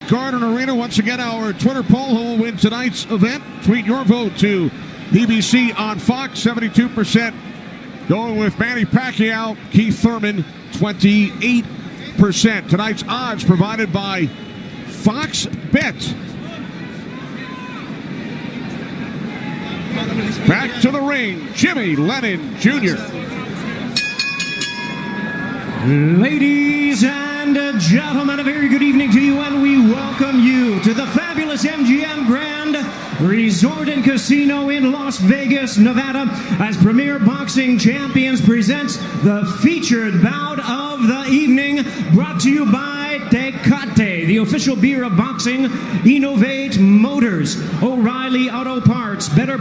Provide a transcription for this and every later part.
Garden Arena. Once again, our Twitter poll: who will win tonight's event? Tweet your vote to PBC on Fox. 72% going with Manny Pacquiao. Keith Thurman, 28%. Tonight's odds provided by Fox Bet. Back to the ring, Jimmy Lennon Jr. Ladies and gentlemen, a very good evening to you, and we welcome you to the fabulous MGM Grand Resort and Casino in Las Vegas, Nevada, as Premier Boxing Champions presents the featured bout of the evening, brought to you by Tecate, the official beer of boxing, Innovate Motors, O'Reilly Auto Parts, better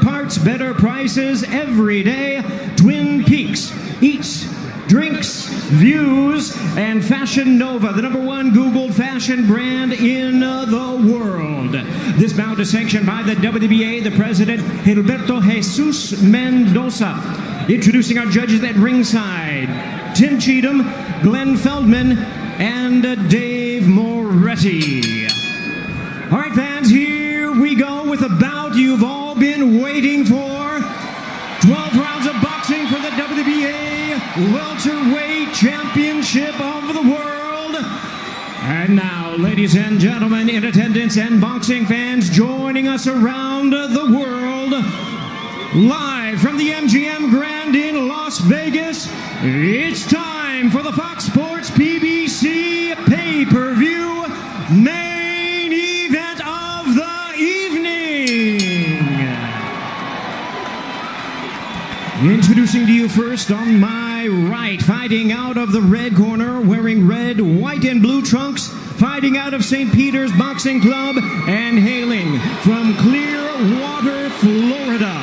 prices every day, Twin Peaks, Eats, Drinks, Views, and Fashion Nova, the #1 Googled fashion brand in the world. This bout is sanctioned by the WBA, the president, Gilberto Jesus Mendoza. Introducing our judges at ringside, Tim Cheatham, Glenn Feldman, and Dave Moretti. All right, fans, here we go with a bout you've all been waiting for. 12 rounds of boxing for the WBA Welterweight Championship of the world. And now, ladies and gentlemen in attendance and boxing fans joining us around the world, live from the MGM Grand in Las Vegas, it's time for the Fox Sports PBC pay-per-view main event of the evening. Introducing to you first on my right, fighting out of the red corner, wearing red, white, and blue trunks, fighting out of St. Peter's Boxing Club, and hailing from Clearwater, Florida.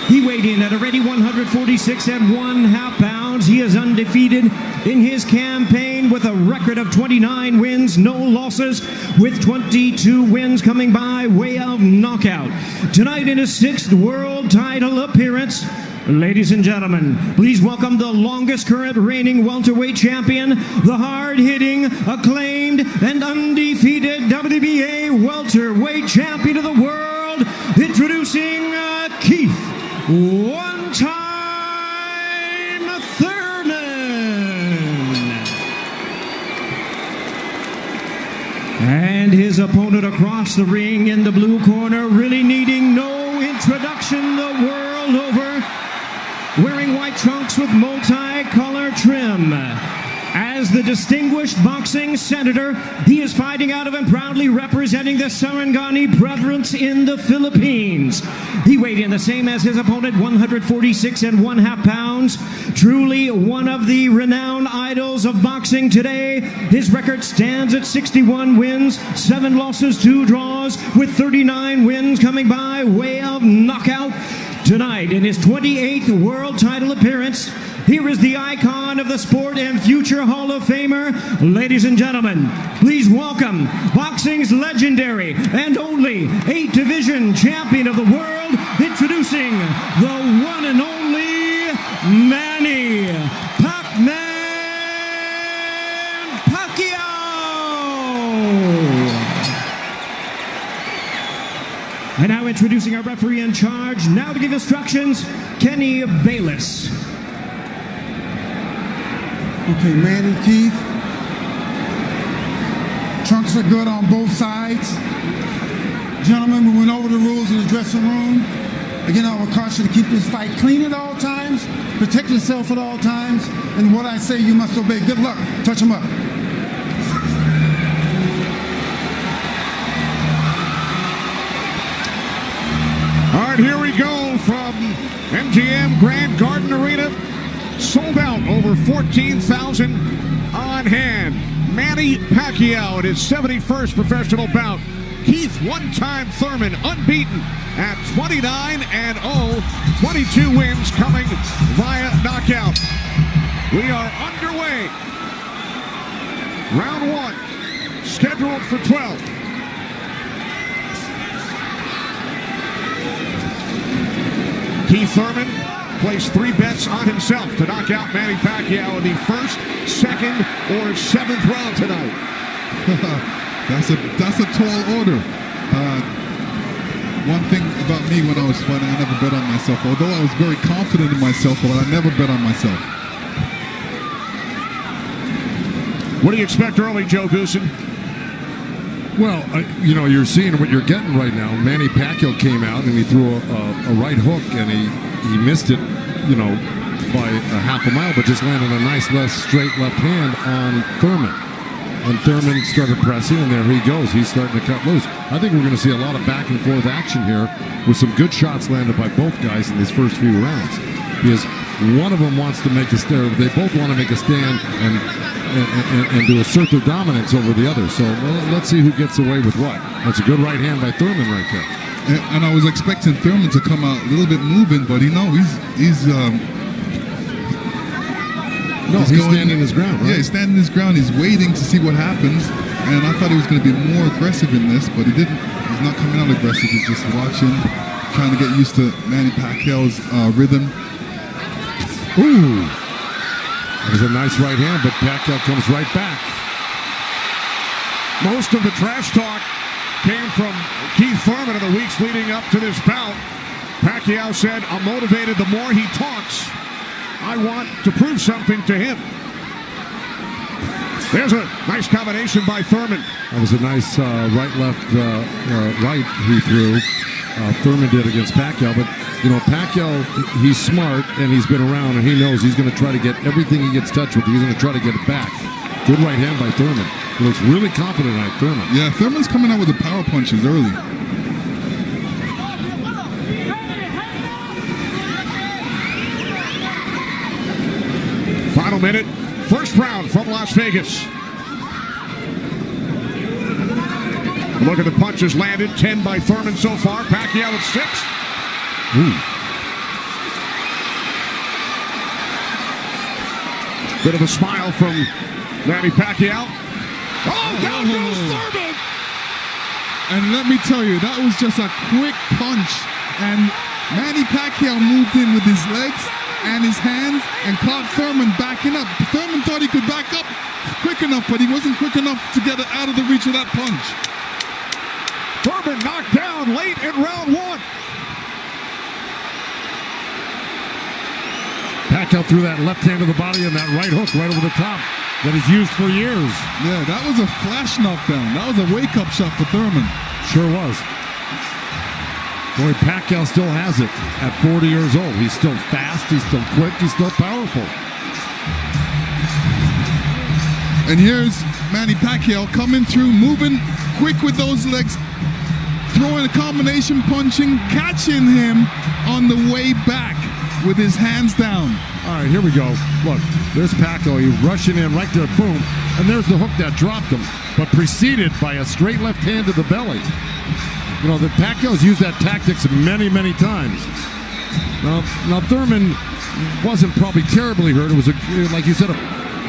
He weighed in at a ready 146 1/2 pounds. He is undefeated in his campaign with a record of 29 wins, no losses, with 22 wins coming by way of knockout. Tonight in his 6th world title appearance, ladies and gentlemen, please welcome the longest current reigning welterweight champion, the hard-hitting, acclaimed, and undefeated WBA welterweight champion of the world, introducing Keith one-time Thurman. And his opponent across the ring in the blue corner, really needing no introduction the world over, wearing white trunks with multi-color trim. As the distinguished boxing senator, he is fighting out of and proudly representing the Sarangani province in the Philippines. He weighed in the same as his opponent, 146 1/2 pounds. Truly one of the renowned idols of boxing today. His record stands at 61 wins, 7 losses, 2 draws, with 39 wins coming by way of knockout. Tonight, in his 28th world title appearance, here is the icon of the sport and future Hall of Famer. Ladies and gentlemen, please welcome boxing's legendary and only 8-division champion of the world, introducing the one and only Manny Pacquiao. And now introducing our referee in charge, now to give instructions, Kenny Bayless. Okay, Manny, Keith. Trunks are good on both sides. Gentlemen, we went over the rules in the dressing room. Again, I would caution to keep this fight clean at all times, protect yourself at all times, and what I say you must obey. Good luck. Touch them up. All right, here we go from MGM Grand Garden Arena. Sold out, over 14,000 on hand. Manny Pacquiao in his 71st professional bout. Keith one-time Thurman, unbeaten at 29-0, 22 wins coming via knockout. We are underway. Round 1, scheduled for 12. Keith Thurman placed 3 bets on himself to knock out Manny Pacquiao in the 1st, 2nd, or 7th round tonight. That's a tall order. One thing about me when I was fighting, I never bet on myself. Although I was very confident in myself, but I never bet on myself. What do you expect early, Joe Goosen? Well, you're seeing what you're getting right now. Manny Pacquiao came out and he threw a right hook and he missed it, by a half a mile, but just landed a nice straight left hand on Thurman. And Thurman started pressing, and there he goes. He's starting to cut loose. I think we're going to see a lot of back and forth action here with some good shots landed by both guys in these first few rounds. Because one of them wants to make a stand. They both want to make a stand and to assert their dominance over the other. So let's see who gets away with what. That's a good right hand by Thurman right there. And I was expecting Thurman to come out a little bit moving, but he's standing his ground, right? Yeah, he's standing his ground. He's waiting to see what happens. And I thought he was going to be more aggressive in this, but he didn't. He's not coming out aggressive. He's just watching, trying to get used to Manny Pacquiao's rhythm. Ooh. That was a nice right hand, but Pacquiao comes right back. Most of the trash talk came from Keith Thurman in the weeks leading up to this bout. Pacquiao said, "I'm motivated the more he talks. I want to prove something to him." There's a nice combination by Thurman. That was a nice right-left right he threw. Thurman did against Pacquiao, but Pacquiao, he's smart and he's been around and he knows he's going to try to get everything he gets touched with. He's going to try to get it back. Good right hand by Thurman. He looks really confident tonight, Thurman. Yeah, Thurman's coming out with the power punches early. Final minute, first round from Las Vegas. Look at the punches landed. 10 by Thurman so far. Pacquiao at 6. Ooh. Bit of a smile from Manny Pacquiao. Oh, down goes Thurman! And let me tell you, that was just a quick punch. And Manny Pacquiao moved in with his legs and his hands and caught Thurman backing up. Thurman thought he could back up quick enough, but he wasn't quick enough to get out of the reach of that punch. Thurman knocked down late in round 1. Pacquiao threw that left hand to the body and that right hook right over the top that he's used for years. Yeah, that was a flash knockdown. That was a wake-up shot for Thurman. Sure was. Boy, Pacquiao still has it at 40 years old. He's still fast, he's still quick, he's still powerful. And here's Manny Pacquiao coming through, moving quick with those legs, throwing a combination punching, catching him on the way back with his hands down. All right, here we go. Look, there's Pacquiao. He's rushing in right there, boom. And there's the hook that dropped him, but preceded by a straight left hand to the belly. The Pacquiao's used that tactics many, many times. Now Thurman wasn't probably terribly hurt. It was, like you said,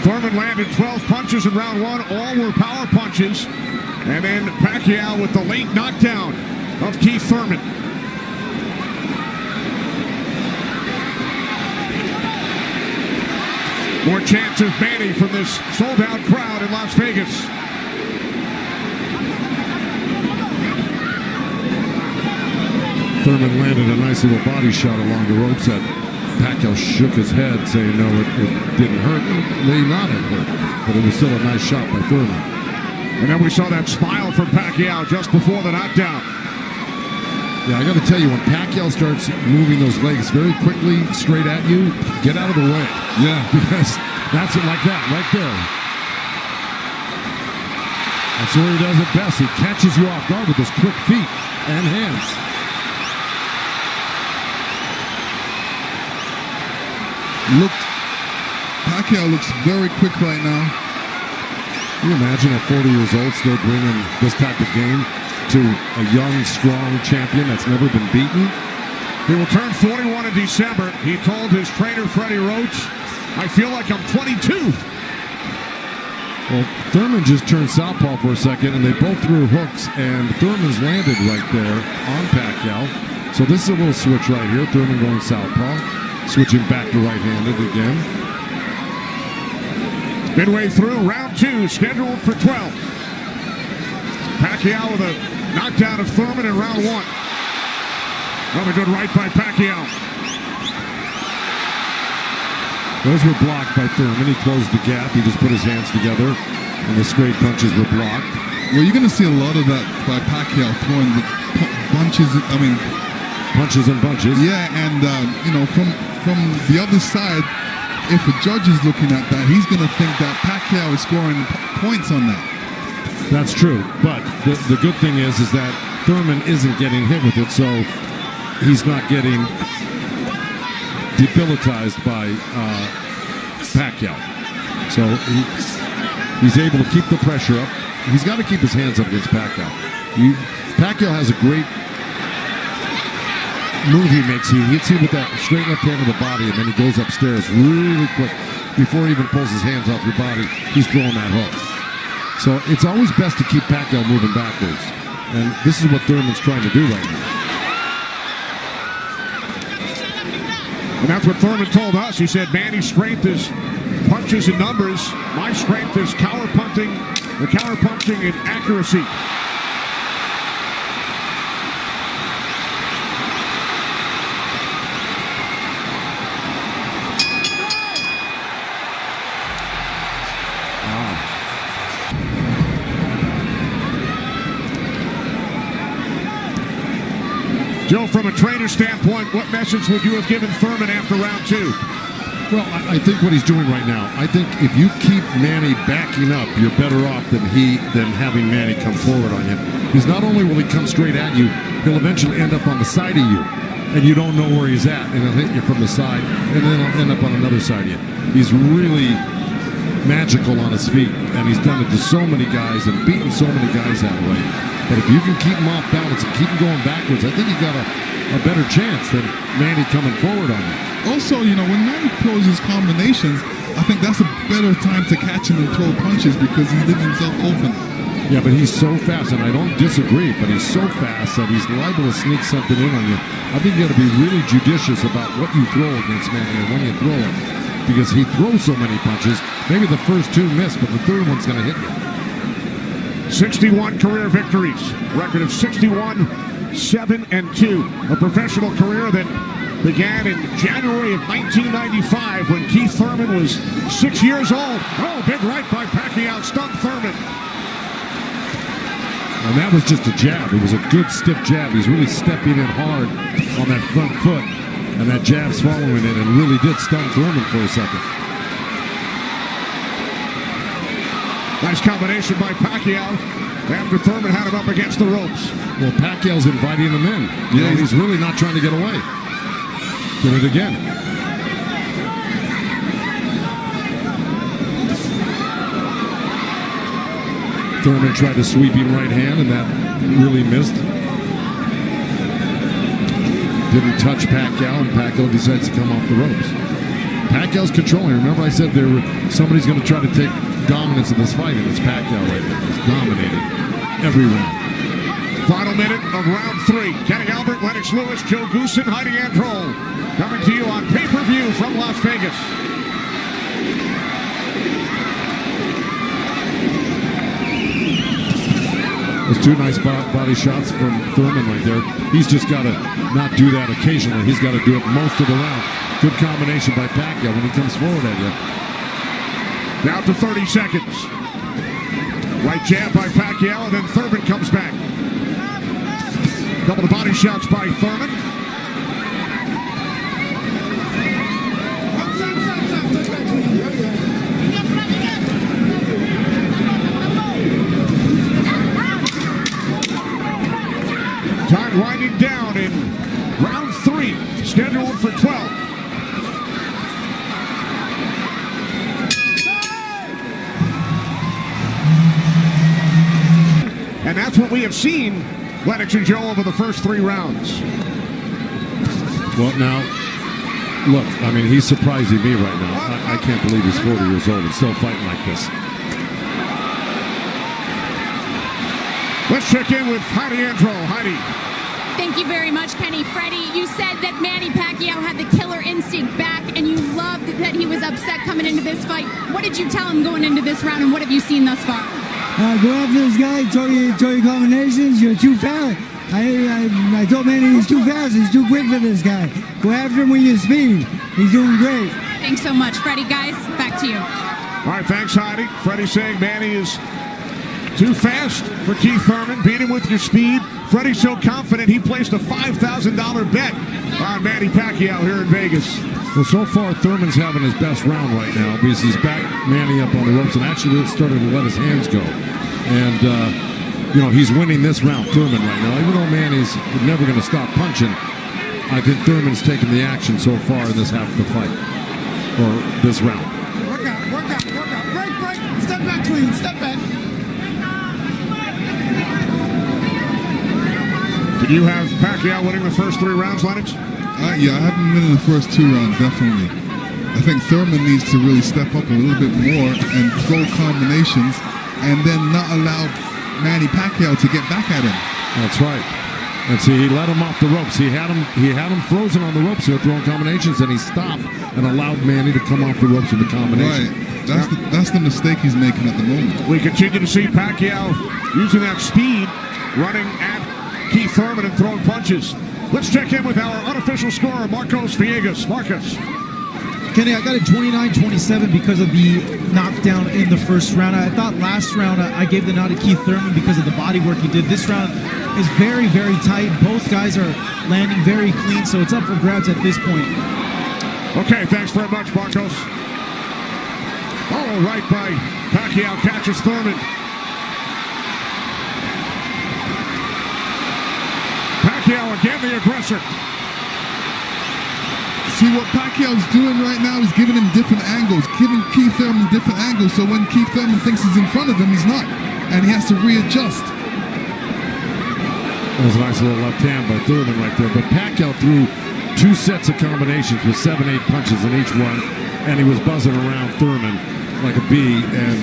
Thurman landed 12 punches in round 1. All were power punches. And then Pacquiao with the late knockdown of Keith Thurman. More chances, Manny, from this sold-out crowd in Las Vegas. Thurman landed a nice little body shot along the ropes that Pacquiao shook his head, saying no, it didn't hurt. It may not have hurt, but it was still a nice shot by Thurman. And then we saw that smile from Pacquiao just before the knockdown. Yeah, I got to tell you, when Pacquiao starts moving those legs very quickly straight at you, get out of the way. Yeah. Because that's it like that, right there. That's where he does it best. He catches you off guard with his quick feet and hands. Pacquiao looks very quick right now. Can you imagine at 40 years old still bringing this type of game to a young, strong champion that's never been beaten? He will turn 41 in December. He told his trainer, Freddie Roach, "I feel like I'm 22. Well, Thurman just turned southpaw for a second, and they both threw hooks, and Thurman's landed right there on Pacquiao. So this is a little switch right here. Thurman going southpaw, switching back to right-handed again. Midway through round 2, scheduled for 12. Pacquiao with a knockdown of Thurman in round one. Another good right by Pacquiao. Those were blocked by Thurman. He closed the gap. He just put his hands together, and the straight punches were blocked. Well, you're going to see a lot of that by Pacquiao throwing the punches. Punches and bunches. Yeah, and from the other side, if a judge is looking at that, he's going to think that Pacquiao is scoring points on that. That's true, but the good thing is that Thurman isn't getting hit with it, so he's not getting debilitized by Pacquiao. So he's able to keep the pressure up. He's got to keep his hands up against Pacquiao. Pacquiao has a great move he makes. He hits you with that straight left hand of the body, and then he goes upstairs really quick. Before he even pulls his hands off your body, he's throwing that hook. So it's always best to keep Pacquiao moving backwards. And this is what Thurman's trying to do right now. And that's what Thurman told us. He said, Manny's strength is punches and numbers. My strength is counter punching and accuracy. Joe, from a trainer standpoint, what message would you have given Thurman after round two? Well, I think what he's doing right now, I think if you keep Manny backing up, you're better off than having Manny come forward on him. Because not only will he come straight at you, he'll eventually end up on the side of you, and you don't know where he's at, and he'll hit you from the side, and then he'll end up on another side of you. He's really magical on his feet, and he's done it to so many guys and beaten so many guys that way. But if you can keep him off balance and keep him going backwards, I think you got a better chance than Manny coming forward on him. Also, when Manny throws his combinations, I think that's a better time to catch him and throw punches because he leaves himself open. Yeah, but he's so fast, and I don't disagree, but he's so fast that he's liable to sneak something in on you. I think you got to be really judicious about what you throw against Manny and when you throw it, because he throws so many punches. Maybe the first two miss, but the third one's going to hit you. 61 career victories, record of 61, 7-2. A professional career that began in January of 1995 when Keith Thurman was 6 years old. Oh, big right by Pacquiao, stunned Thurman. And that was just a jab. It was a good stiff jab. He's really stepping in hard on that front foot. And that jab's following it and really did stun Thurman for a second. Nice combination by Pacquiao after Thurman had him up against the ropes. Well, Pacquiao's inviting him in. He's really not trying to get away. Did it again. Thurman tried a sweeping right hand, and that really missed. Didn't touch Pacquiao, and Pacquiao decides to come off the ropes. Pacquiao's controlling. Remember I said somebody's going to try to take dominance in this fight, and it's Pacquiao right now. He's dominating every round. Final minute of round three. Kenny Albert, Lennox Lewis, Joe Goosen, Heidi Androl. Coming to you on pay-per-view from Las Vegas. Those two nice body shots from Thurman right there. He's just got to not do that occasionally. He's got to do it most of the round. Good combination by Pacquiao when he comes forward at you. Down to 30 seconds. Right jab by Pacquiao, and then Thurman comes back. Couple of body shots by Thurman. Time winding down in round three, scheduled for 12. And that's what we have seen, Lennox and Joe, over the first three rounds. Well, now, look, I mean, he's surprising me right now. I can't believe he's 40 years old and still fighting like this. Let's check in with Heidi Androl. Heidi. Thank you very much, Kenny. Freddie, you said that Manny Pacquiao had the killer instinct back, and you loved that he was upset coming into this fight. What did you tell him going into this round, and what have you seen thus far? Go after this guy. Throw your combinations. You're too fast. I told Manny he's too fast. He's too quick for this guy. Go after him with your speed. He's doing great. Thanks so much, Freddie. Guys, back to you. All right, thanks, Heidi. Freddie saying Manny is too fast for Keith Thurman. Beat him with your speed. Freddie's so confident he placed a $5,000 bet on Manny Pacquiao here in Vegas. Well, so far, Thurman's having his best round right now because he's back Manny up on the ropes and actually started to let his hands go. And, he's winning this round, Thurman, right now. Even though Manny's never going to stop punching, I think Thurman's taking the action so far in this half of the fight, or this round. Work out. Break. Step back, clean. Step back. Did you have Pacquiao winning the first 3 rounds, Lennox? Yeah, I have him winning the first 2 rounds, definitely. I think Thurman needs to really step up a little bit more and throw combinations and then not allow Manny Pacquiao to get back at him. That's right. And see, he let him off the ropes. He had him frozen on the ropes here throwing combinations, and he stopped and allowed Manny to come off the ropes with the combination. Right. That's the mistake he's making at the moment. We continue to see Pacquiao using that speed, running at Keith Thurman and throwing punches. Let's check in with our unofficial scorer, Marcos Villegas. Marcos. Kenny, I got it 29-27 because of the knockdown in the first round. I thought last round I gave the nod to Keith Thurman because of the body work he did. This round is very, very tight. Both guys are landing very clean, so it's up for grabs at this point. Okay, thanks very much, Marcos. Oh, right by Pacquiao catches Thurman. Pacquiao again, the aggressor. See, what Pacquiao's doing right now is giving him different angles, giving Keith Thurman different angles, so when Keith Thurman thinks he's in front of him, he's not, and he has to readjust. That was a nice little left hand by Thurman right there, but Pacquiao threw 2 sets of combinations with 7-8 punches in each one, and he was buzzing around Thurman like a bee, and,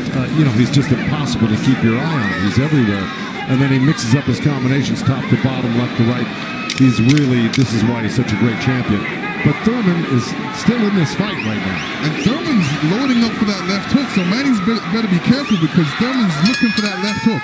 he's just impossible to keep your eye on. He's everywhere, and then he mixes up his combinations top to bottom, left to right. This is why he's such a great champion. But Thurman is still in this fight right now. And Thurman's loading up for that left hook, so Manny's better be careful because Thurman's looking for that left hook.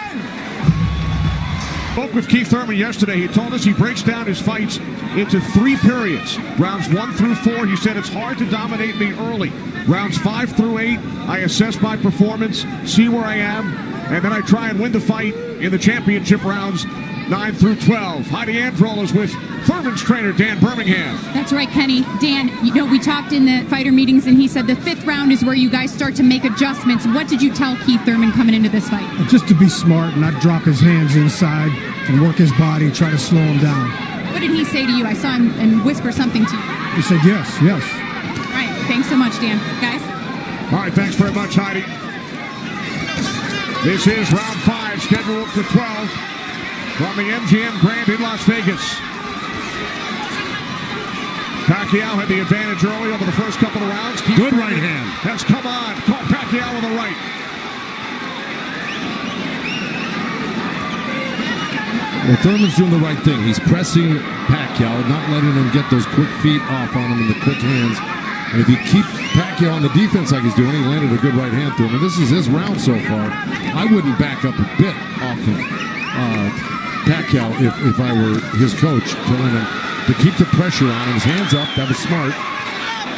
Spoke with Keith Thurman yesterday. He told us he breaks down his fights into 3 periods. Rounds 1 through 4, he said it's hard to dominate me early. Rounds 5 through 8, I assess my performance, see where I am, and then I try and win the fight in the championship rounds 9 through 12. Heidi Androl is with Thurman's trainer, Dan Birmingham. That's right, Kenny. Dan, we talked in the fighter meetings, and he said the 5th round is where you guys start to make adjustments. What did you tell Keith Thurman coming into this fight? Just to be smart and not drop his hands inside and work his body, try to slow him down. What did he say to you? I saw him and whisper something to you. He said yes. All right, thanks so much, Dan. Guys? All right, thanks very much, Heidi. This is round 5, scheduled for 12 from the MGM Grand in Las Vegas. Pacquiao had the advantage early over the first couple of rounds. Good right hand. Has come on. Caught Pacquiao with the right. Well, Thurman's doing the right thing. He's pressing Pacquiao, not letting him get those quick feet off on him and the quick hands. And if you keep Pacquiao on the defense like he's doing, he landed a good right hand to him. And this is his round so far. I wouldn't back up a bit off of Pacquiao if I were his coach, telling him to keep the pressure on him. His hands up, that was smart,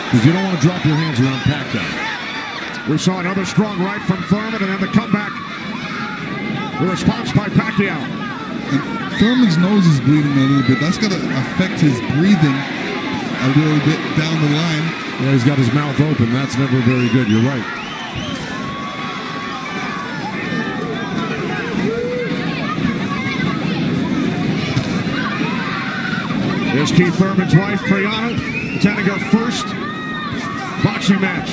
because you don't want to drop your hands around Pacquiao. We saw another strong right from Thurman, and then the comeback. The response by Pacquiao. And Thurman's nose is bleeding a little bit. That's going to affect his breathing a little bit down the line. Yeah, he's got his mouth open. That's never very good. You're right. Here's Keith Thurman's wife, Priyana, attending her first boxing match.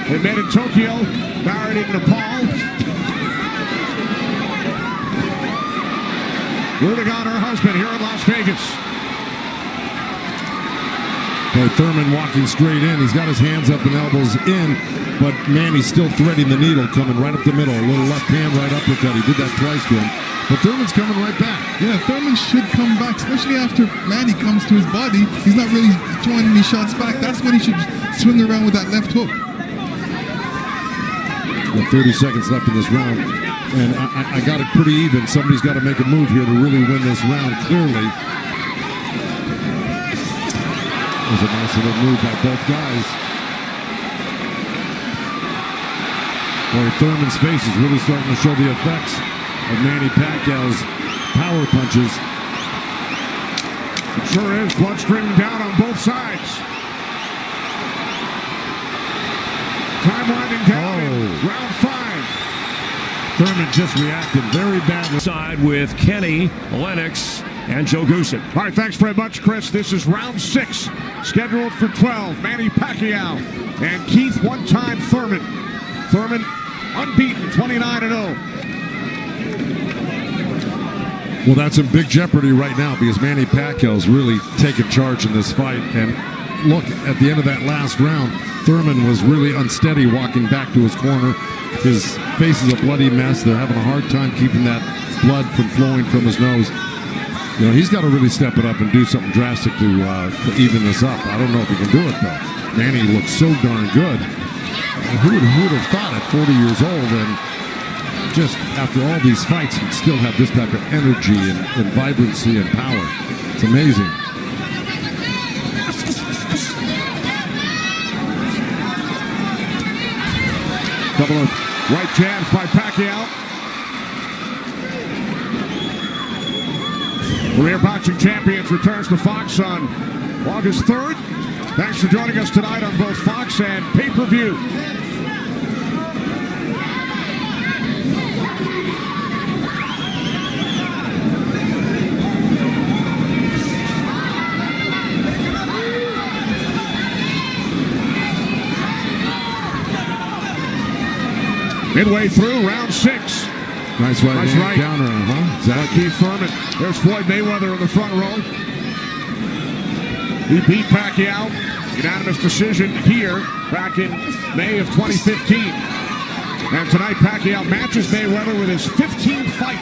They met in Tokyo, married in Nepal. Rooting on her husband here in Las Vegas. Boy, Thurman walking straight in. He's got his hands up and elbows in, but Manny's still threading the needle, coming right up the middle. A little left hand right uppercut. He did that twice to him. But Thurman's coming right back. Yeah, Thurman should come back, especially after Manny comes to his body. He's not really throwing any shots back. That's when he should swing around with that left hook. With 30 seconds left in this round. And I got it pretty even. Somebody's got to make a move here to really win this round, clearly. It was a nice little move by both guys. Boy, Thurman's face is really starting to show the effects of Manny Pacquiao's power punches. It sure is. Blood streaming down on both sides. Time winding down in round 5. Thurman just reacted very badly. Side with Kenny, Lennox, and Joe Goosen. All right, thanks very much, Chris. This is round 6, scheduled for 12. Manny Pacquiao and Keith one-time Thurman. Thurman unbeaten, 29-0. Well, that's in big jeopardy right now because Manny Pacquiao's really taken charge in this fight. And look, at the end of that last round, Thurman was really unsteady walking back to his corner. His face is a bloody mess. They're having a hard time keeping that blood from flowing from his nose. You know, he's got to really step it up and do something drastic to even this up. I don't know if he can do it, though. Manny looks so darn good. And who would have thought at 40 years old and just after all these fights he'd still have this type of energy and vibrancy and power. It's amazing. Couple of right jabs by Pacquiao. Career Boxing Champions returns to Fox on August 3rd. Thanks for joining us tonight on both Fox and pay-per-view. Midway through round 6. Nice right counter, huh? Exactly. Keith Thurman. There's Floyd Mayweather in the front row. He beat Pacquiao. Unanimous decision here back in May of 2015. And tonight Pacquiao matches Mayweather with his 15th fight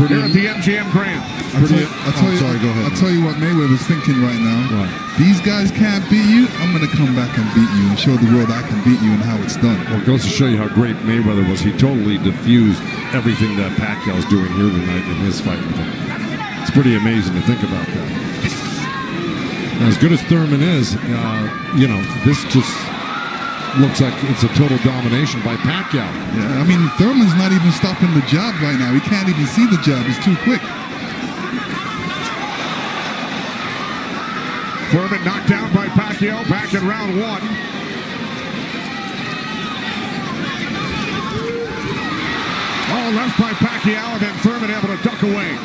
here at the MGM Grand. I'll tell you what Mayweather's thinking right now. What? These guys can't beat you. I'm going to come back and beat you and show the world I can beat you and how it's done. Well, it goes to show you how great Mayweather was. He totally diffused everything that Pacquiao's doing here tonight in his fight with him. It's pretty amazing to think about that. Now, as good as Thurman is, you know, this just looks like it's a total domination by Pacquiao. Yeah, I mean, Thurman's not even stopping the jab right now. He can't even see the jab. It's too quick. Thurman knocked down by Pacquiao back in round 1. All left by Pacquiao, and then Thurman able to duck away.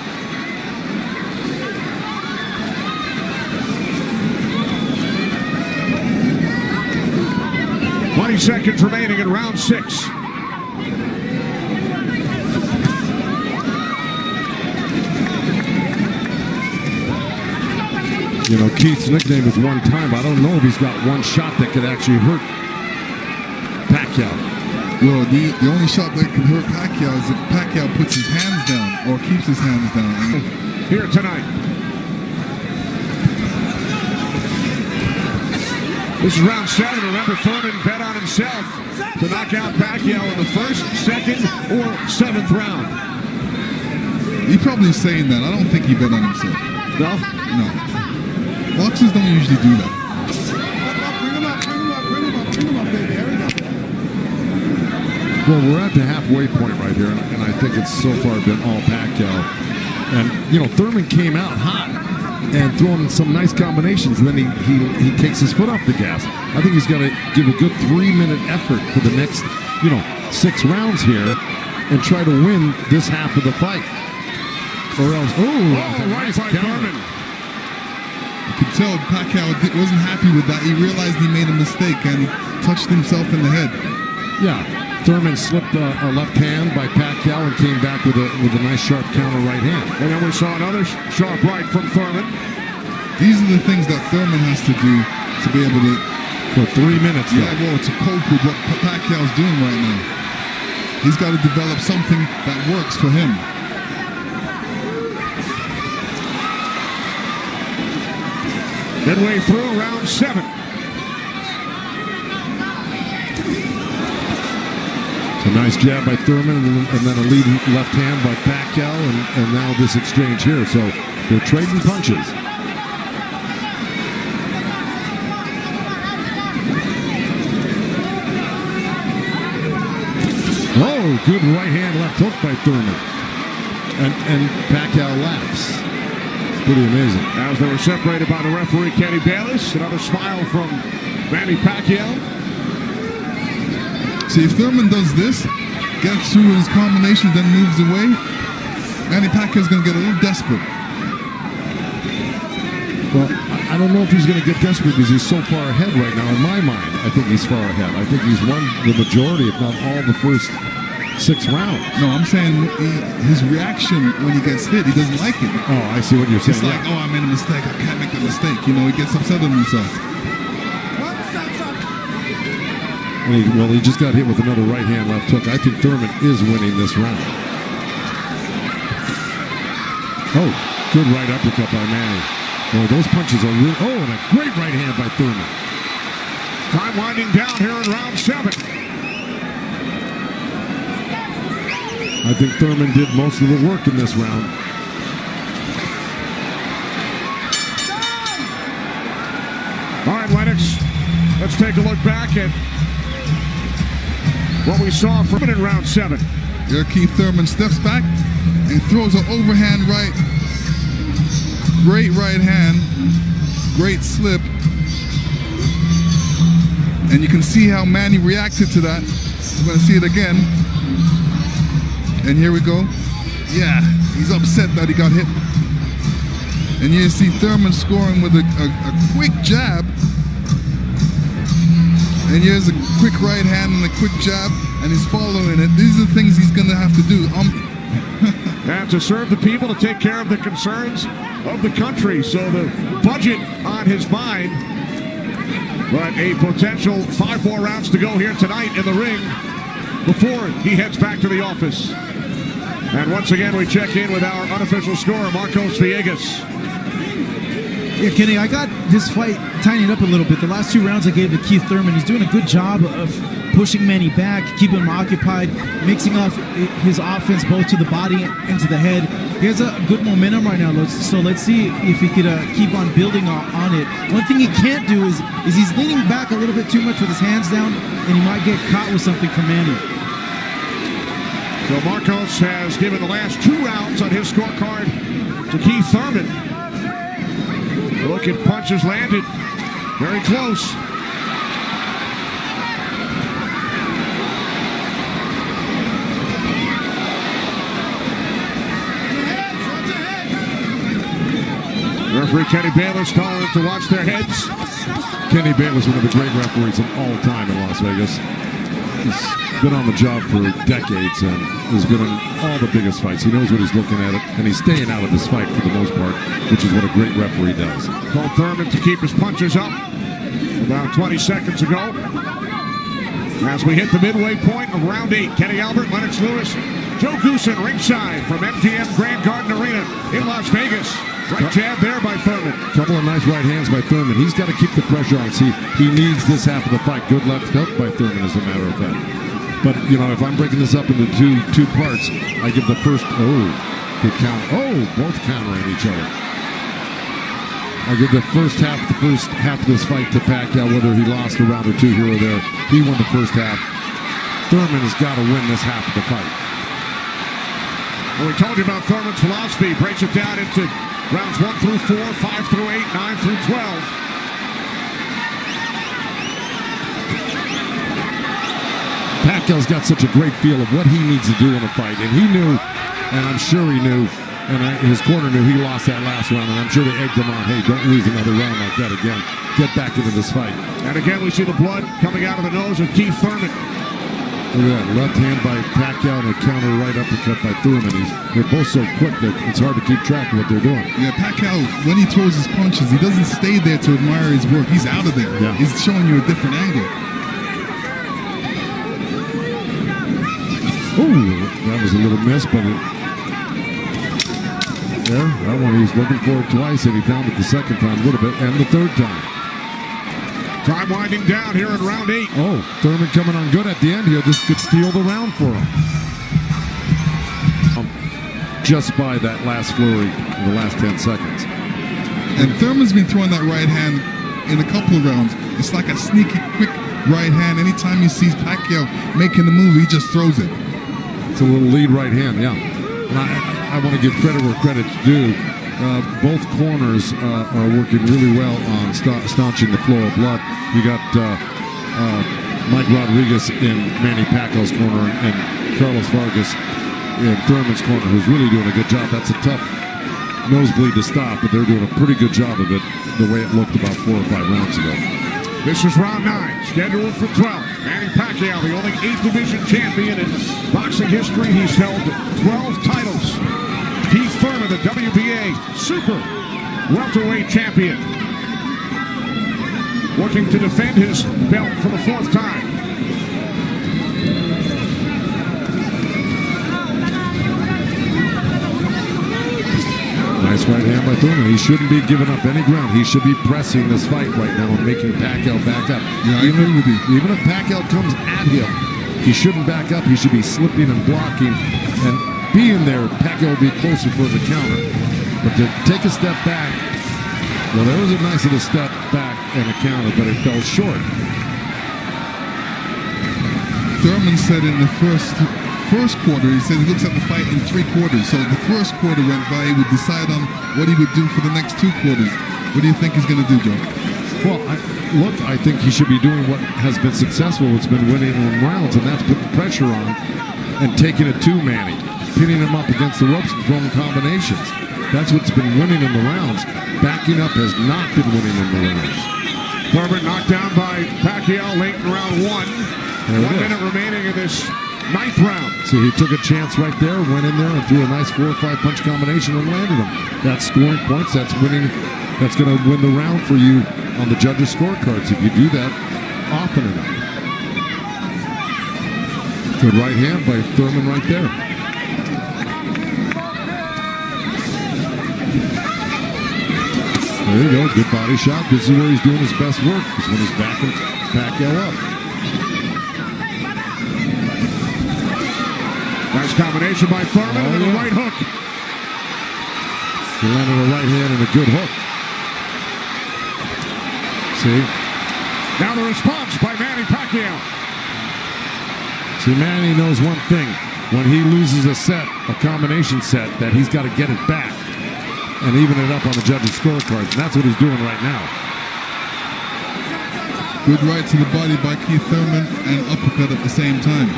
"20 seconds remaining in round 6. You know, Keith's nickname is one time, but I don't know if he's got one shot that could actually hurt Pacquiao. Well, the only shot that can hurt Pacquiao is if Pacquiao puts his hands down or keeps his hands down. Here tonight. This is round 7. Remember, Thurman bet on himself to knock out Pacquiao in the 1st, 2nd, or 7th round. He's probably saying that. I don't think he bet on himself. No? No. Boxers don't usually do that. Bring him up, baby. There we go. Well, we're at the halfway point right here, and I think it's so far been all Pacquiao. And, you know, Thurman came out hot and throwing some nice combinations, and then he takes his foot off the gas. I think he's got to give a good 3-minute effort for the next, 6 rounds here and try to win this half of the fight. Or else, right by Thurman. You could tell Pacquiao wasn't happy with that. He realized he made a mistake and touched himself in the head. Yeah, Thurman slipped a left hand by Pacquiao and came back with a nice sharp counter right hand. And then we saw another sharp right from Thurman. These are the things that Thurman has to do to be able to... For 3 minutes, yeah, well, to cope with what Pacquiao's doing right now. He's got to develop something that works for him. Midway through round 7. A nice jab by Thurman, and then a lead left hand by Pacquiao, and now this exchange here. So they're trading punches. Oh, good right hand, left hook by Thurman. And Pacquiao laughs. It's pretty amazing. As they were separated by the referee, Kenny Bayless. Another smile from Manny Pacquiao. See, if Thurman does this, gets through his combination, then moves away, Manny Pacquiao's going to get a little desperate. Well, I don't know if he's going to get desperate because he's so far ahead right now. In my mind, I think he's far ahead. I think he's won the majority, if not all, the first 6 rounds. No, I'm saying his reaction when he gets hit, he doesn't like it. Oh, I see what you're saying. It's like, oh, I made a mistake. I can't make that mistake. You know, he gets upset with himself. Well, he just got hit with another right hand, left hook. I think Thurman is winning this round. Oh, good right uppercut by Manny. Oh, those punches are real. Oh, and a great right hand by Thurman. Time winding down here in round 7. I think Thurman did most of the work in this round. All right, Lennox, let's take a look back at what we saw from in round 7. Here, Keith Thurman steps back and throws an overhand right. Great right hand. Great slip. And you can see how Manny reacted to that. We're going to see it again. And here we go. Yeah, he's upset that he got hit. And you see Thurman scoring with a quick jab. And here's a quick right hand and a quick jab, and he's following it. These are the things he's going to have to do. And to serve the people, to take care of the concerns of the country. So the budget on his mind. But a potential 5 more rounds to go here tonight in the ring before he heads back to the office. And once again, we check in with our unofficial scorer, Marcos Villegas. Yeah, Kenny, I got this fight tightened up a little bit. The last 2 rounds I gave to Keith Thurman. He's doing a good job of pushing Manny back, keeping him occupied, mixing up his offense both to the body and to the head. He has a good momentum right now, so let's see if he could keep on building on it. One thing he can't do is he's leaning back a little bit too much with his hands down, and he might get caught with something from Manny. So Marcos has given the last 2 rounds on his scorecard to Keith Thurman. Look at punches landed. Very close. Referee Kenny Bayless telling them to watch their heads. Kenny Bayless, one of the great referees of all time in Las Vegas. He's been on the job for decades and has been in all the biggest fights. He knows what he's looking at, and he's staying out of this fight for the most part, which is what a great referee does. Told Thurman to keep his punches up about 20 seconds ago. As we hit the midway point of round 8, Kenny Albert, Lennox Lewis, Joe Goosen ringside from MGM Grand Garden Arena in Las Vegas. Right jab there by Thurman. Couple of nice right hands by Thurman. He's got to keep the pressure on. See, he needs this half of the fight. Good left hook by Thurman, as a matter of fact. But, you know, if I'm breaking this up into two parts, I give the first, good count. Oh, both countering each other. I give the first half of this fight to Pacquiao, whether he lost a round or 2 here or there. He won the first half. Thurman has got to win this half of the fight. Well, we told you about Thurman's philosophy. Breaks it down into rounds 1 through 4, 5 through 8, 9 through 12. Pacquiao's got such a great feel of what he needs to do in a fight, and he knew, and I'm sure he knew, and his corner knew he lost that last round, and I'm sure they egged him on, hey, don't lose another round like that again. Get back into this fight. And again, we see the blood coming out of the nose of Keith Thurman. Look at that, left hand by Pacquiao and a counter right uppercut by Thurman. They're both so quick that it's hard to keep track of what they're doing. Yeah, Pacquiao, when he throws his punches, he doesn't stay there to admire his work. He's out of there. Yeah. He's showing you a different angle. Ooh, that was a little miss, but that one he was looking for it twice, and he found it the second time a little bit, and the third time. Time winding down here in round 8. Oh, Thurman coming on good at the end here. This could steal the round for him. Just by that last flurry in the last 10 seconds. And Thurman's been throwing that right hand in a couple of rounds. It's like a sneaky, quick right hand. Anytime he sees Pacquiao making the move, he just throws it. It's a little lead right hand, yeah. And I want to give credit where credit's due. Both corners are working really well on staunching the flow of blood. You got Mike Rodriguez in Manny Pacquiao's corner and Carlos Vargas in Thurman's corner, who's really doing a good job. That's a tough nosebleed to stop, but they're doing a pretty good job of it the way it looked about 4 or 5 rounds ago. This is round 9, scheduled for 12. Manny Pacquiao, the only 8th division champion in boxing history. He's held 12 titles. Keith Thurman, the WBA super welterweight champion, working to defend his belt for the 4th time. Nice right hand by Thurman. He shouldn't be giving up any ground. He should be pressing this fight right now and making Pacquiao back up. Yeah, even if Pacquiao comes at him, he shouldn't back up. He should be slipping and blocking and being there. Pacquiao will be closer for the counter. But to take a step back, well, there was a nice little step back and a counter, but it fell short. Thurman said in the first quarter, he said he looks at the fight in 3 quarters. So the first quarter went by, he would decide on what he would do for the next 2 quarters. What do you think he's going to do, Joe? Well, I think he should be doing what has been successful. It's been winning in rounds, and that's putting pressure on and taking it to Manny, pinning him up against the ropes and throwing combinations. That's what's been winning in the rounds. Backing up has not been winning in the rounds. Thurman knocked down by Pacquiao late in round 1. 1 minute remaining in this 9th round. So he took a chance right there, went in there and threw a nice 4 or 5 punch combination and landed him. That's scoring points. That's winning. That's going to win the round for you on the judges' scorecards if you do that often enough. Good right hand by Thurman right there. There you go. Good body shot. This is where he's doing his best work, is when he's backing Pacquiao up. Nice combination by Thurman and a right hook. He landed a right hand and a good hook. See? Now the response by Manny Pacquiao. See, Manny knows one thing. When he loses a set, a combination set, that he's got to get it back and even it up on the judges' scorecards. And that's what he's doing right now. Good right to the body by Keith Thurman and uppercut at the same time.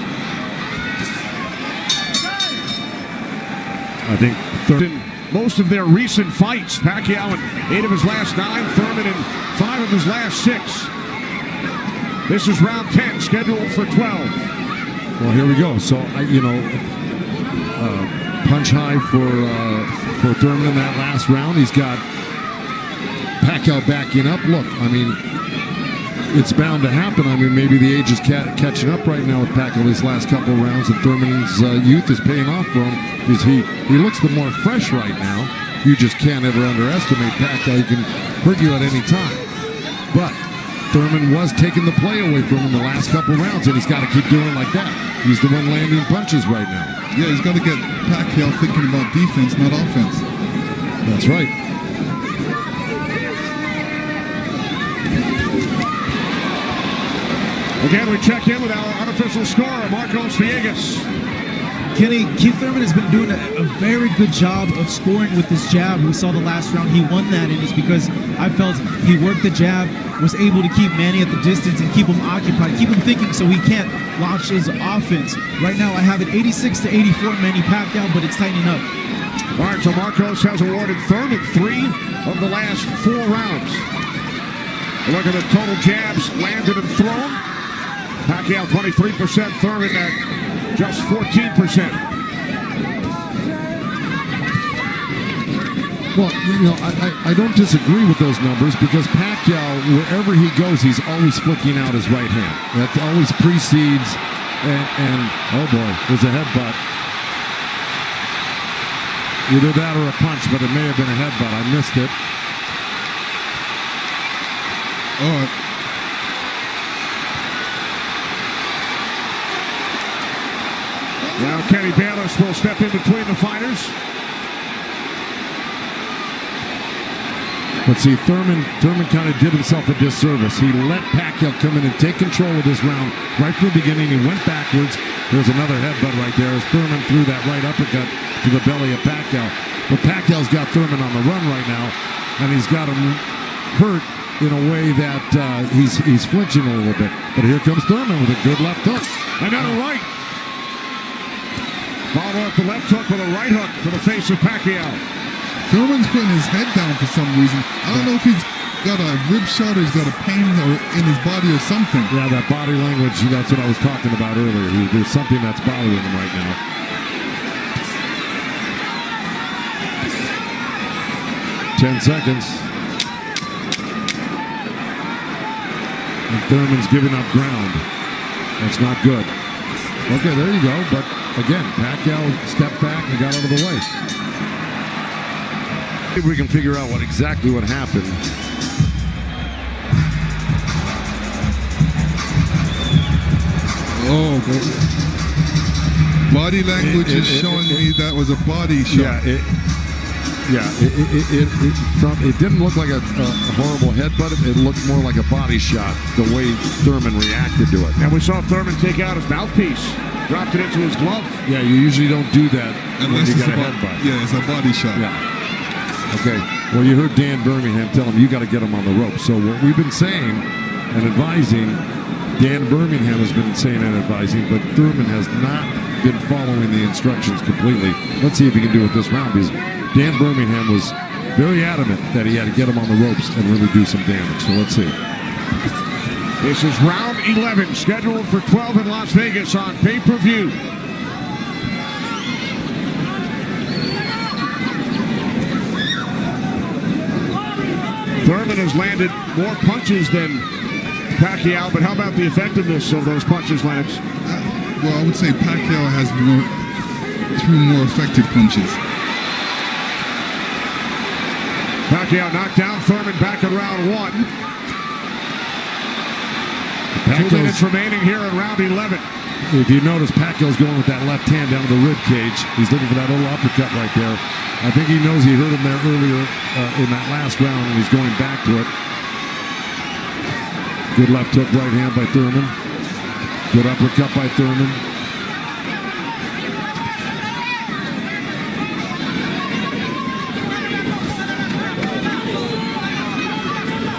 I think in most of their recent fights, Pacquiao in 8 of his last 9, Thurman in 5 of his last 6. This is round 10, scheduled for 12. Well, here we go. So, punch high for Thurman in that last round. He's got Pacquiao backing up. Look, I mean, it's bound to happen. I mean, maybe the age is catching up right now with Pacquiao these last couple of rounds, and Thurman's youth is paying off for him because he looks the more fresh right now. You just can't ever underestimate Pacquiao. He can hurt you at any time. But Thurman was taking the play away from him the last couple of rounds, and he's got to keep doing like that. He's the one landing punches right now. Yeah, he's got to get Pacquiao thinking about defense, not offense. That's right. Again, we check in with our unofficial scorer, Marcos Villegas. Kenny, Keith Thurman has been doing a very good job of scoring with this jab. We saw the last round he won that, and it's because I felt he worked the jab, was able to keep Manny at the distance and keep him occupied, keep him thinking so he can't launch his offense. Right now I have it 86-84 Manny Pacquiao, but it's tightening up. All right, so Marcos has awarded Thurman 3 of the last 4 rounds. Look at the total jabs landed and thrown. Pacquiao 23%, Thurman at just 14%. Well, you know, I don't disagree with those numbers because Pacquiao, wherever he goes, he's always flicking out his right hand. That always precedes, and oh boy, there's a headbutt. Either that or a punch, but it may have been a headbutt. I missed it. Oh, Kenny Bayless will step in between the fighters. But see, Thurman kind of did himself a disservice. He let Pacquiao come in and take control of this round right from the beginning. He went backwards. There's another headbutt right there as Thurman threw that right uppercut to the belly of Pacquiao. But Pacquiao's got Thurman on the run right now, and he's got him hurt in a way that he's flinching a little bit. But here comes Thurman with a good left hook. Another right. Follow up the left hook with a right hook to the face of Pacquiao. Thurman's putting his head down for some reason. I don't know if he's got a rib shot or he's got a pain in his body or something. Yeah, that body language, that's what I was talking about earlier. There's something that's bothering him right now. Ten seconds. And Thurman's giving up ground. That's not good. Okay, there you go. But again, Pacquiao stepped back and got out of the way. If we can figure out exactly what happened. Oh, body language is showing me that was a body shot. It didn't look like a horrible headbutt. It looked more like a body shot, the way Thurman reacted to it. And we saw Thurman take out his mouthpiece, dropped it into his glove. Yeah, you usually don't do that unless you it's got a headbutt. Yeah, it's a body shot. Yeah. Okay, well, you heard Dan Birmingham tell him you got to get him on the rope. So what we've been saying and advising, Dan Birmingham has been saying and advising, but Thurman has not been following the instructions completely. Let's see if he can do it this round, because Dan Birmingham was very adamant that he had to get him on the ropes and really do some damage. So let's see. This is round 11, scheduled for 12 in Las Vegas on pay-per-view. Thurman has landed more punches than Pacquiao, but how about the effectiveness of those punches, Lennox? Well, I would say Pacquiao has two more effective punches. Pacquiao knocked down Thurman back in round 1. 2 minutes remaining here in round 11. If you notice, Pacquiao's going with that left hand down to the rib cage. He's looking for that little uppercut right there. I think he knows he hurt him there earlier in that last round, and he's going back to it. Good left hook right hand by Thurman. Good uppercut by Thurman.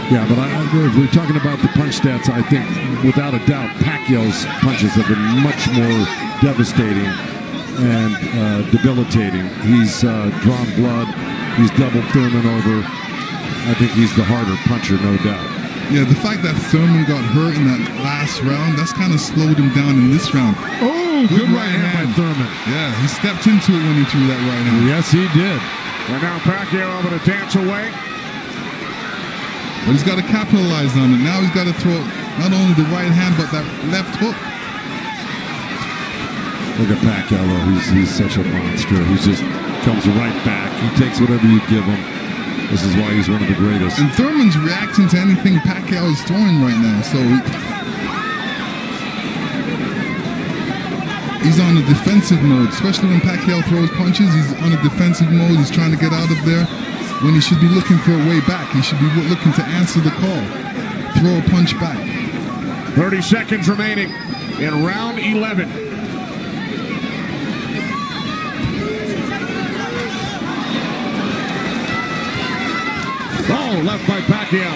Yeah, but if we're talking about the punch stats, I think without a doubt Pacquiao's punches have been much more devastating and debilitating. He's drawn blood. He's doubled Thurman over. I think he's the harder puncher, no doubt. Yeah, the fact that Thurman got hurt in that last round, that's kind of slowed him down in this round. Oh, good right hand by Thurman. Yeah, he stepped into it when he threw that right hand. Yes, he did. And now Pacquiao able to dance away. But he's got to capitalize on it. Now he's got to throw not only the right hand, but that left hook. Look at Pacquiao, though. He's such a monster. He just comes right back. He takes whatever you give him. This is why he's one of the greatest. And Thurman's reacting to anything Pacquiao is throwing right now. So he's on a defensive mode. Especially when Pacquiao throws punches, he's on a defensive mode. He's trying to get out of there. When he should be looking for a way back. He should be looking to answer the call. Throw a punch back. 30 seconds remaining in round 11. Oh, left by Pacquiao.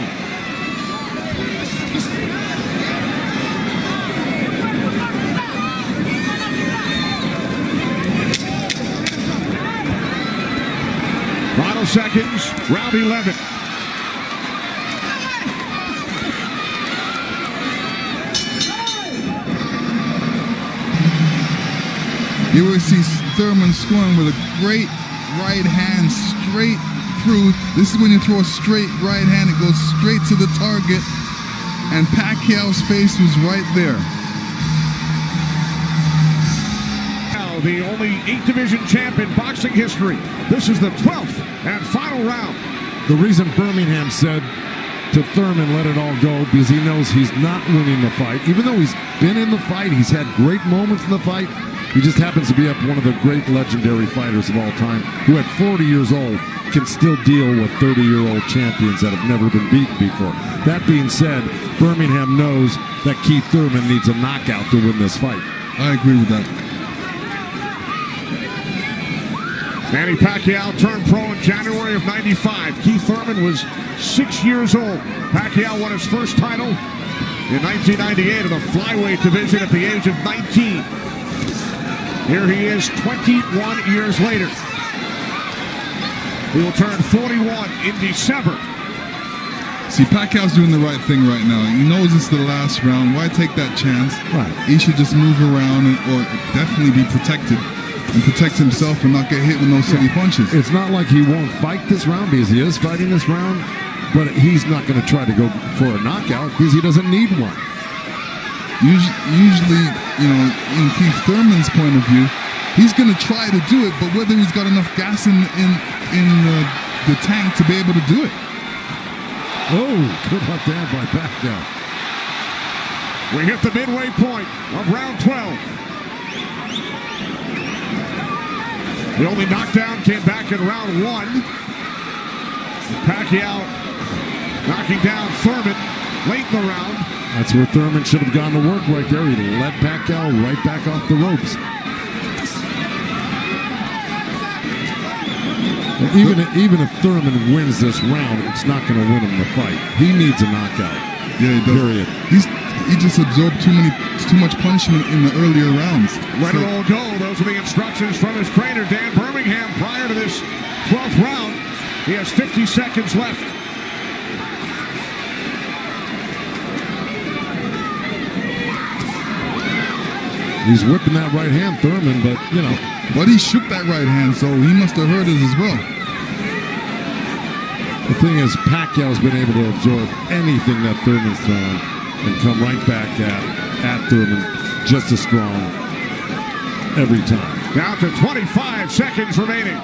Final seconds, round 11. You will see Thurman scoring with a great right hand straight through. This is when you throw a straight right hand, it goes straight to the target. And Pacquiao's face was right there. Now, the only 8th division champ in boxing history. This is the 12th and final round. The reason Birmingham said to Thurman, let it all go, because he knows he's not winning the fight. Even though he's been in the fight, he's had great moments in the fight, He just happens to be up one of the great legendary fighters of all time, who at 40 years old can still deal with 30-year-old champions that have never been beaten before. That being said, Birmingham knows that Keith Thurman needs a knockout to win this fight. I agree with that. Manny Pacquiao turned pro in January of '95. Keith Thurman was 6 years old. Pacquiao won his first title in 1998 in the flyweight division at the age of 19. Here he is 21 years later. He will turn 41 in December. See, Pacquiao's doing the right thing right now. He knows it's the last round. Why take that chance? Right. He should just move around or definitely be protected and protect himself and not get hit with no silly punches. It's not like he won't fight this round because he is fighting this round, but he's not going to try to go for a knockout because he doesn't need one. Usually, in Keith Thurman's point of view, he's going to try to do it, but whether he's got enough gas in the tank to be able to do it. Oh, good left hand by Pacquiao. We hit the midway point of round 12. The only knockdown came back in round 1. Pacquiao knocking down Thurman late in the round. That's where Thurman should have gone to work right there. He let Pacquiao right back off the ropes. Even if Thurman wins this round, it's not going to win him the fight. He needs a knockout. Yeah, he does. Period. He just absorbed too much punishment in the earlier rounds. Let it all go. Those are the instructions from his trainer, Dan Birmingham, prior to this 12th round. He has 50 seconds left. He's whipping that right hand, Thurman, but, But he shook that right hand, so he must have heard it as well. The thing is, Pacquiao's been able to absorb anything that Thurman's thrown and come right back at Thurman just as strong every time. Down to 25 seconds remaining.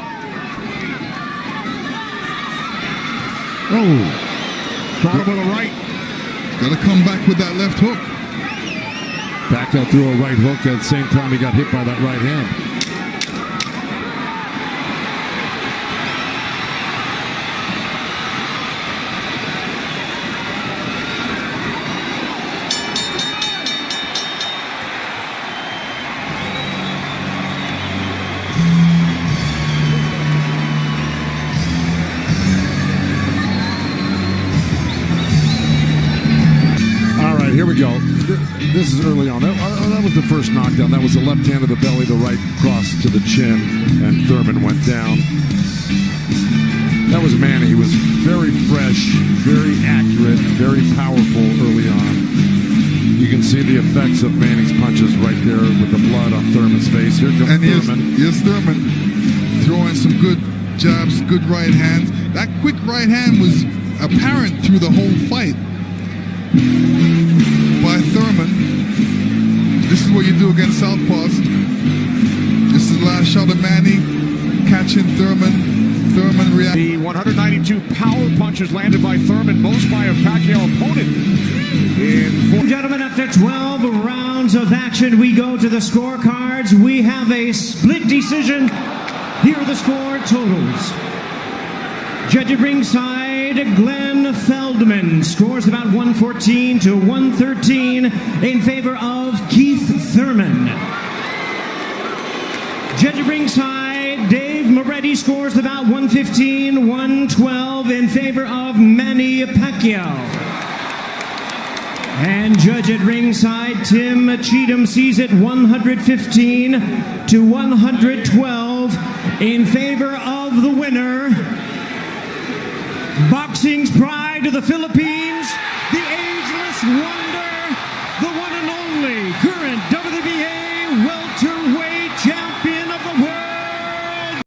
Oh. Caught him with a right. Got to come back with that left hook. Pacquiao threw a right hook at the same time he got hit by that right hand. Here we go. This is early on. That was the first knockdown. That was the left hand to the belly, the right cross to the chin, and Thurman went down. That was Manny. He was very fresh, very accurate, very powerful early on. You can see the effects of Manny's punches right there with the blood on Thurman's face. Here comes Thurman. Here's Thurman throwing some good jabs, good right hands. That quick right hand was apparent through the whole fight by Thurman. This is what you do against southpaws. This is the last shot of Manny catching Thurman. Thurman reacting. The 192 power punches landed by Thurman, most by a Pacquiao opponent. Gentlemen, after 12 rounds of action, we go to the scorecards. We have a split decision. Here are the score totals. Judge at ringside, Glenn Feldman scores about 114 to 113 in favor of Keith Thurman. Judge at ringside, Dave Moretti scores about 115, 112 in favor of Manny Pacquiao. And judge at ringside, Tim Cheatham sees it 115 to 112 in favor of the winner, boxing's pride of the Philippines, the ageless wonder, the one and only current WBA